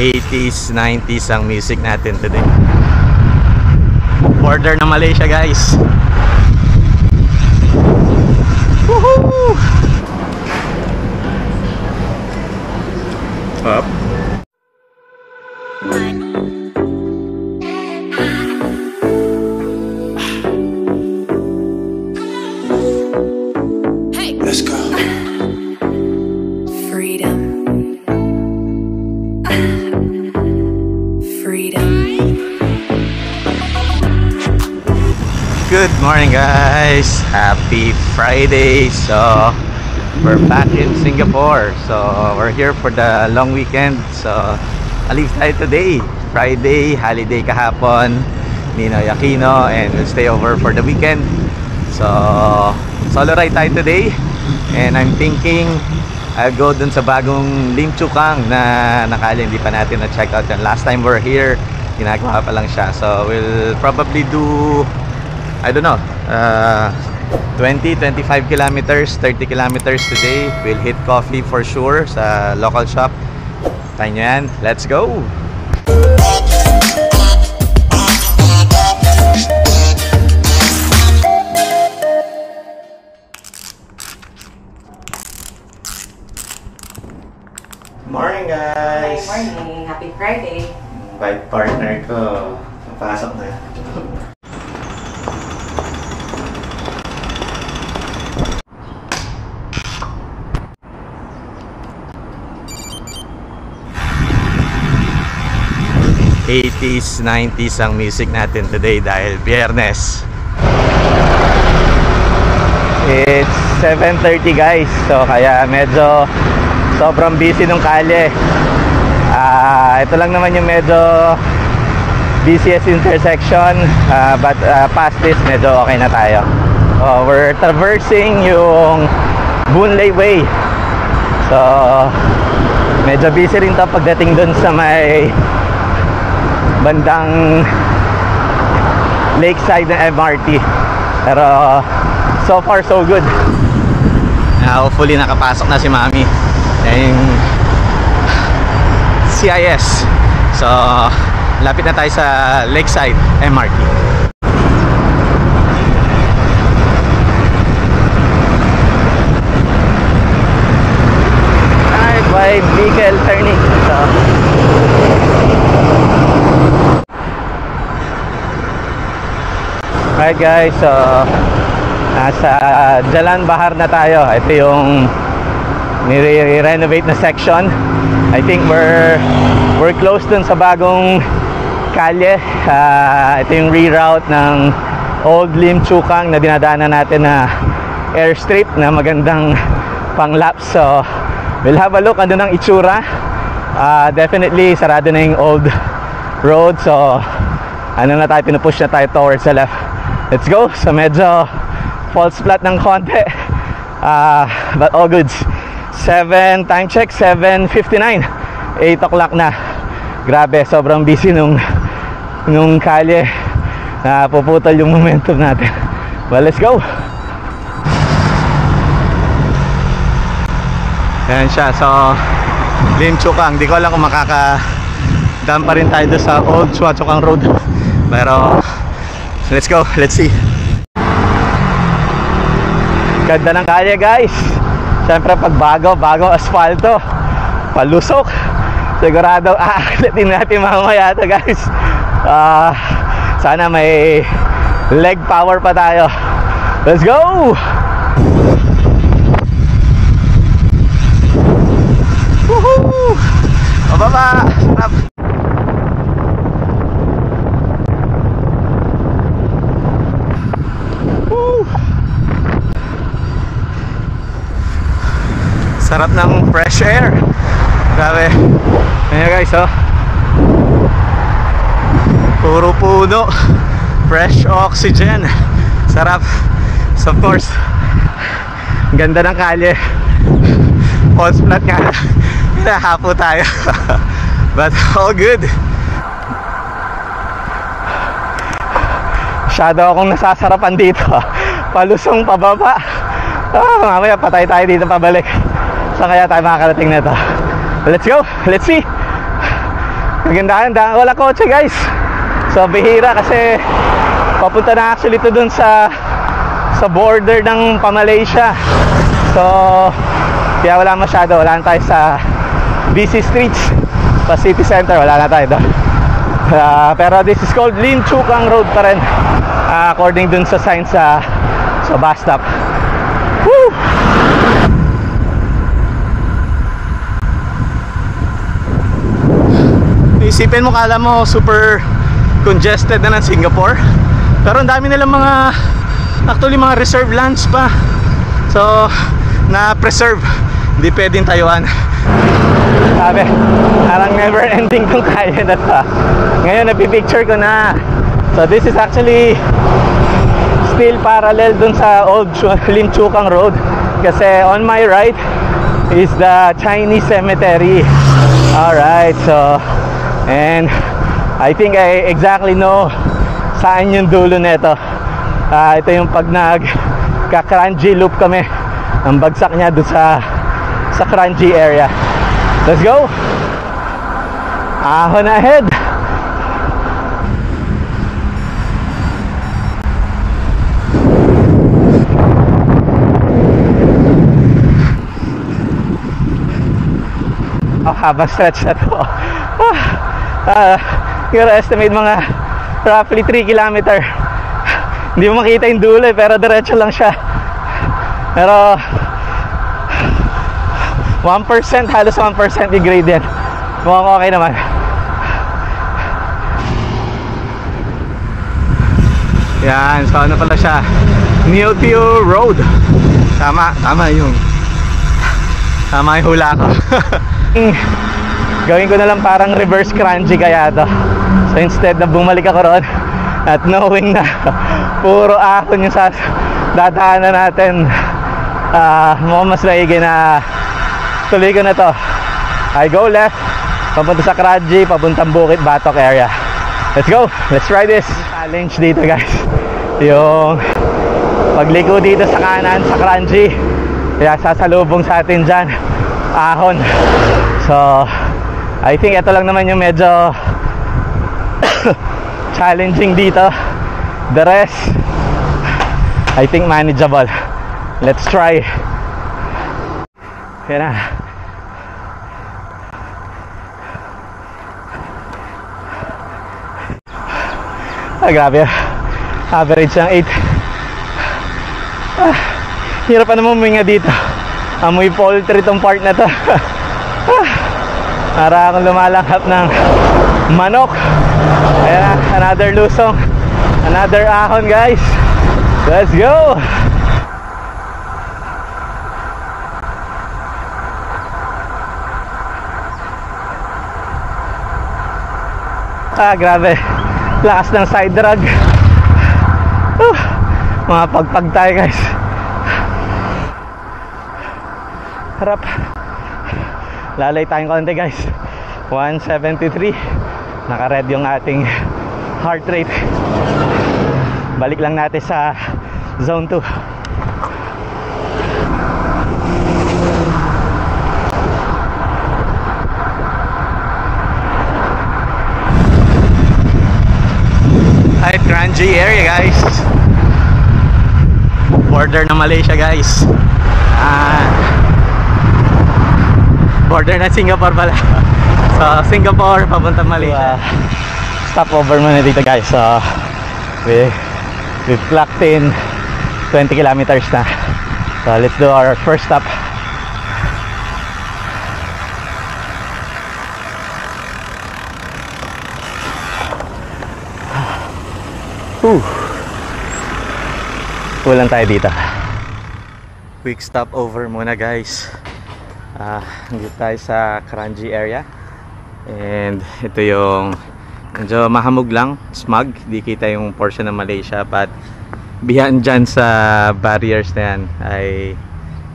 80s, 90s ang music natin today. Border na Malaysia, guys. Woohoo! Up. Hey, let's go. Freedom. Freedom. Good morning, guys. Happy Friday. So we're back in Singapore. So we're here for the long weekend. So alive tayo today. Friday, holiday kahapon, Ninoy Aquino, and we'll stay over for the weekend. So solo ride tayo today. And I'm thinking I'll go dun sa bagong Lim Chu Kang na nakali hindi pa natin na-check out yan. Last time we're here, ginagawa pa lang siya. So we'll probably do, I don't know, 20-25 kilometers, 30 kilometers today. We'll hit coffee for sure sa local shop. Tayo nyo yan. Let's go! Morning, guys! Hi, morning! Happy Friday! Bike partner ko. Napasok na. '80s, 90s ang music natin today dahil Biyernes. It's 7:30, guys. So kaya medyo sobrang busy nung kalye. Ito lang naman yung medyo busiest intersection, but past this medyo okay na tayo. We're traversing yung Boon Lay Way. So medyo busy rin to pagdating dun sa may bandang lakeside ng MRT. Pero so far so good. Hopefully nakapasok na si Mami yung CIS. So lapit na tayo sa lakeside MRT. Alright, by vehicle turning. So alright, guys, so nasa Jalan Bahar na tayo. Ito yung nire-renovate na section. I think we're close dun sa bagong kalye. Ito yung reroute ng old Lim Chu Kang na dinadaanan natin na airstrip na magandang pang laps. So we'll have a look ano ng itsura. Definitely sarado na yung old road. So ano na tayo, pinupush na tayo towards the left. Let's go. So medyo false flat ng konti, but all goods. Time check 7:59, 8 o'clock na. Grabe, sobrang busy nung kalye na puputol yung momentum natin. Well, let's go. Ayan siya. So Lim Chu Kang, di ko alam kung makakadaan pa rin tayo doon sa old Chua Chu Kang Road, pero let's go, let's see. Ganda ng kalye, guys. Siyempre pag bagong asfalto, palusok, sigurado aaklatin natin mamaya ito, guys. Sana may leg power pa tayo. Let's go! Woohoo! Pababa! Sarap! Sarap ng fresh air. Grabe. Ayan, guys, oh. Puro puno. Fresh oxygen. Sarap. So, of course, ganda ng kalye. False flat nga. Hinahapo tayo. But all good. Masyado akong nasasarapan dito. Palusong pababa. Mamaya patay tayo dito pabalik. Saan kaya tayo makakarating na ito? Let's go, let's see. Magandahan, wala kotse guys. So bihira kasi papunta na actually ito dun sa border ng pa-Malaysia. So kaya wala masyado, wala na tayo sa busy streets, sa city center, wala na tayo doon. Pero this is called Lim Chu Kang Road pa rin, according dun sa sign sa bus stop. Woo! Isipin mo, kala mo super congested na ng Singapore, pero ang dami nilang mga actually mga reserve lands pa, so na preserve, hindi pwedeng tayuan. Sabi, parang never ending kung kaya na to. Ngayon napipicture ko na. So this is actually still parallel dun sa old Lim Chu Kang Road, kasi on my right is the Chinese cemetery. Alright, so and I think I exactly know saan yung dulo nito. Ito yung pag nagka-Kranji loop kami, ang bagsak niya dun sa Kranji area. Let's go! Ahon ahead! Habang stretch na to, you estimate mga roughly 3 kilometer. Hindi mo makita yung dulo pero diretso lang siya. Pero 1%, halos 1% yung gradient. Mukhang okay naman. Yan, so ano pala siya, Neo Teo Road. Tama yung hula ko. Gawin ko na lang parang reverse Kranji kaya to. So instead na bumalik ako ron at knowing na puro ahon yung dadaanan natin, mukhang mas maigi na tuloy ko na to. I go left, papunta sa Kranji, papuntang Bukit Batok area. Let's go, let's try this. Challenge dito guys, yung pagliko dito sa kanan sa Kranji, kaya sasalubong sa atin dyan ahon. So I think ito lang naman yung medyo challenging dito. The rest I think manageable. Let's try. Yan na. Grabe, average ng 8. Hirap pa naman huminga dito. Amoy poultry tong part na to. Para akong lumalanghap ng manok. Ayan na, another lusong, another ahon guys. Let's go. Grabe, lakas ng side drag. Mga pagpag tayo guys. Harap. Lalay tayong konti guys. 173. Naka-red yung ating heart rate. Balik lang natin sa zone 2. Ay, Kranji area guys. Border ng Malaysia guys. Border na Singapore pala. So Singapore papunta Malaysia. Stopover muna dito guys. So we've clocked in 20 kilometers na. So let's do our first stop. Kulang tayo dito. Quick stopover muna guys. Dito tayo sa Kranji area. And ito yung medyo mahamog lang, smog. Di kita yung portion ng Malaysia. But behind dyan sa barriers na yan ay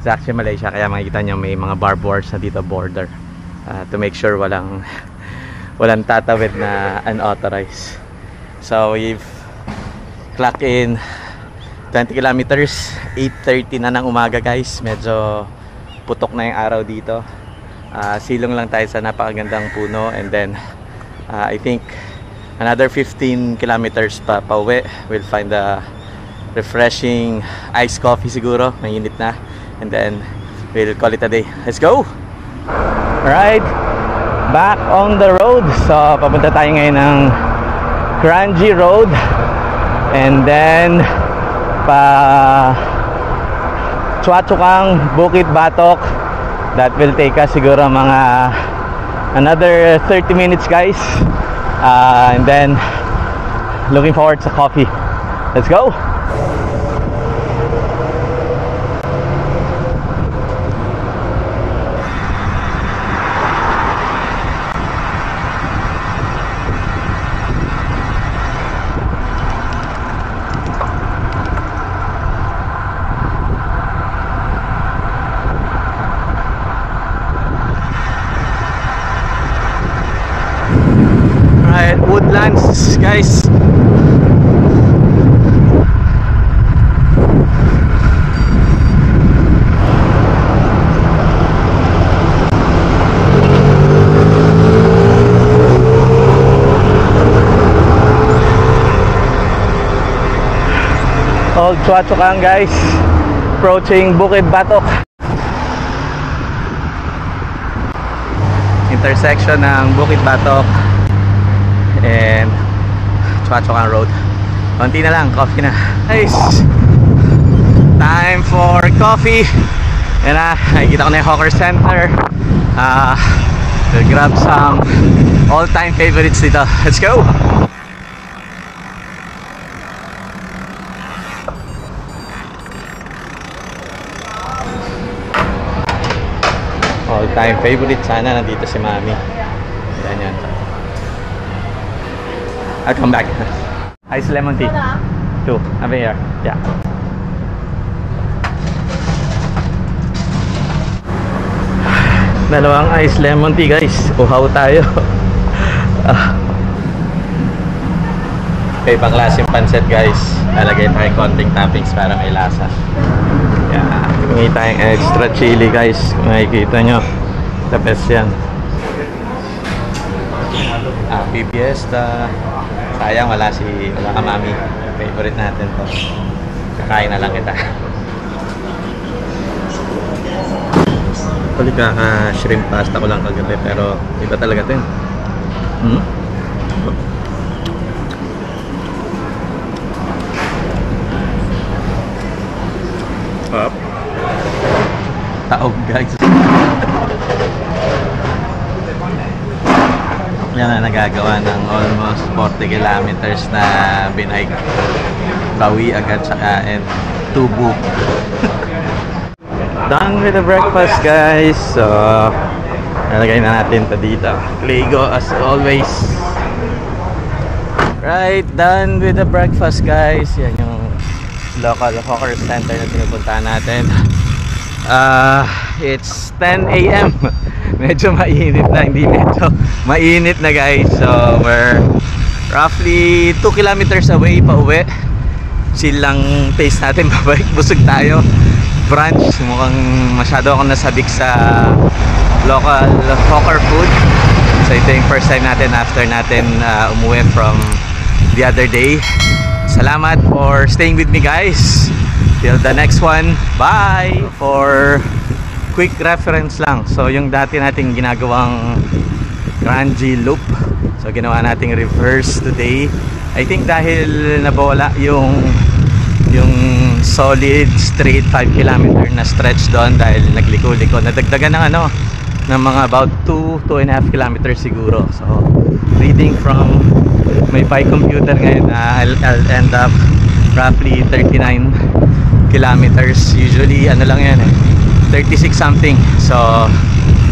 it's actually Malaysia. Kaya makikita nyo may mga barbed wires na dito border, to make sure walang tatawid na unauthorized. So we've clocked in 20 kilometers, 8:30 na ng umaga guys. Medyo putok na yung araw dito. Silong lang tayo sa napakagandang puno, and then I think another 15 kilometers pa pauwi. We'll find a refreshing iced coffee siguro, mainit na, and then we'll call it a day. Let's go! Alright, back on the road. So papunta tayo ngayon ng Kranji Road, and then pa Chua Chu Kang, Bukit Batok. That will take us siguro mga another 30 minutes, guys. And then looking forward to coffee. Let's go. Woodlands, guys. Old Chua Chu Kang, guys. Approaching Bukit Batok. Intersection ng Bukit Batok and Chua Chu Kang Road. Konti na lang, coffee na. Guys, time for coffee. Yan na, nakikita ko na yung Hawker Center. We'll grab some all-time favorites dito. Let's go! All-time favorite, sana nandito si Mami. Yan yan. I'll come back. Ice lemon tea. 2. Over here. Yeah. Dalawang ice lemon tea, guys. Uhaw tayo. Okay, pang klaseng pancit, guys. Nalagay tayo konting toppings para may lasa. Yeah. May tayong extra chili, guys. Kung makikita nyo, the best yan. Happy Fiesta. Sayang wala ka Mami. Favorite natin to. Kakain na lang kita. Huli shrimp pasta ko lang kagabi, pero iba talaga ito yun. Up. Taog, guys. Yan na nagagawa ng almost 40 kilometers na binike. Bawi agad saka and Tubu. Done with the breakfast, guys. So nalagay na natin ito dito. Clego as always. Right, done with the breakfast, guys. Yan yung local hawker center na pinupuntahan natin. It's 10 AM. Medyo mainit na, hindi medyo mainit na, guys. So we're roughly 2 kilometers away pa uwi. Chill lang pace natin, babalik, busog tayo. Brunch, mukhang masyado akong nasabik sa local hawker food. So ito yung first time natin after natin umuwi from the other day. Salamat for staying with me, guys. Till the next one, bye. For quick reference lang, so yung dati nating ginagawang Kranji Loop, so ginawa nating reverse today. I think dahil nabawala yung solid straight 5 kilometer na stretch doon dahil nagliko-liko, nadagdagan ng ng mga about 2.5 kilometers siguro. So reading from my bike computer ngayon, I'll end up roughly 39 kilometers. Usually lang yan 36 something. So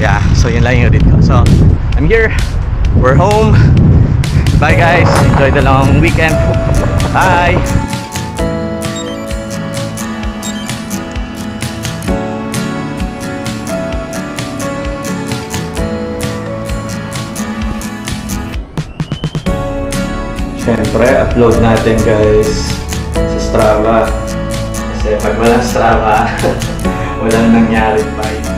yeah, so yun lang yung read ko. So I'm here, we're home. Bye, guys, enjoy the long weekend. Bye. Siyempre, upload natin, guys, sa Strava. Kasi pag walang Strava, walang nangyaring bike.